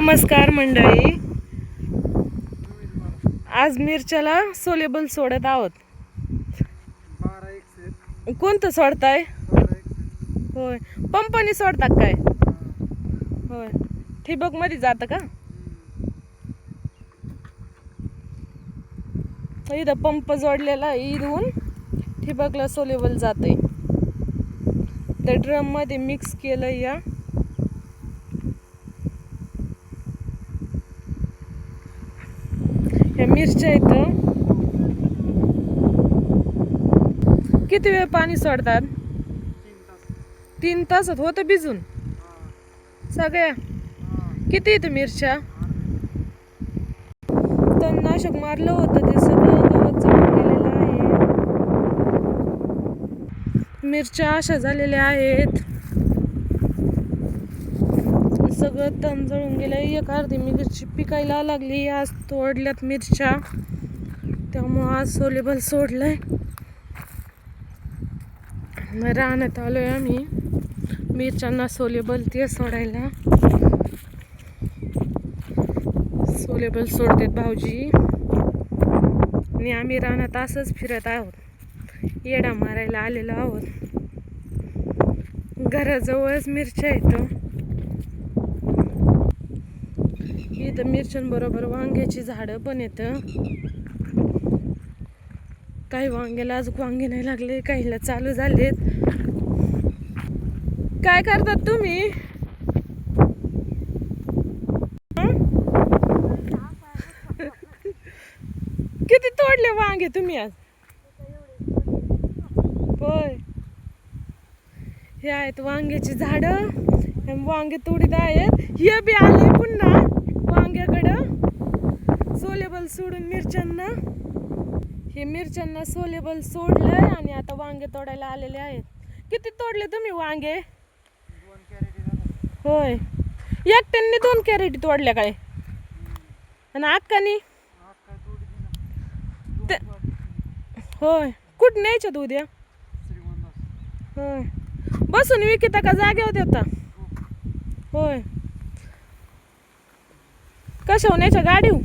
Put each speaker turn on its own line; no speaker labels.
नमस्कार मंडळी, आज मिरच्याला सोलेबल सोडत आहोत. कोणतं सोडताय? होय, पंपाने सोडता काय? होय, ठिबक मध्ये जातं का? इथं पंप जोडलेला इथून ठिबकला सोलेबल जातंय. त्या ड्रम मध्ये मिक्स केलं. या मिरच्या इथं किती वेळ पाणी सोडतात? 3 तासात होतं भिजून सगळ्या. किती येतं मिरच्या? तणनाशक मारलं होतं, ते सगळं गवत जळून गेलेलं आहे. मिरच्या अशा झालेल्या आहेत, सगळं तण जळून गेलं. एक अर्धी मिरची पिकायला लागली. आज तोडल्यात मिरच्या, त्यामुळं आज सोलेबल सोडलंय. रानात आलोय आम्ही मिरच्यांना सोलेबल ते सोडायला. सोलेबल सोडतात भाऊजी आणि आम्ही रानात असंच फिरत आहोत, येडा मारायला आलेलो आहोत. घराजवळच मिरच्या इथं मिरच्यांबरोबर वांग्याची झाडं पण येतं. काही वांग्याला अजून वांगे नाही लागले, काहीला चालू झालेत. काय करतात तुम्ही? किती तोडले वांगे तुम्ही आज? होय, हे आहेत वांग्याची झाडं. वांगे तोडीत आहेत. हे बी आलंय पुन्हा वांग्याकडं सोलेबल सोडून मिरच्यांना. हे मिरच्यांना सोलेबल सोडलंय आणि आता वांगे तोडायला आलेले आहेत. किती तोडले तुम्ही वांगे?
2 कॅरेट.
होय, एकट्यांनी 2 कॅरेट तोडल्या काय? आणि अक्कानी? होय, कुठं न्यायच्यात उद्या? होय, बसून विकिता का जागेवर देता? होय, कशा न्यायच्या? गाडीवर?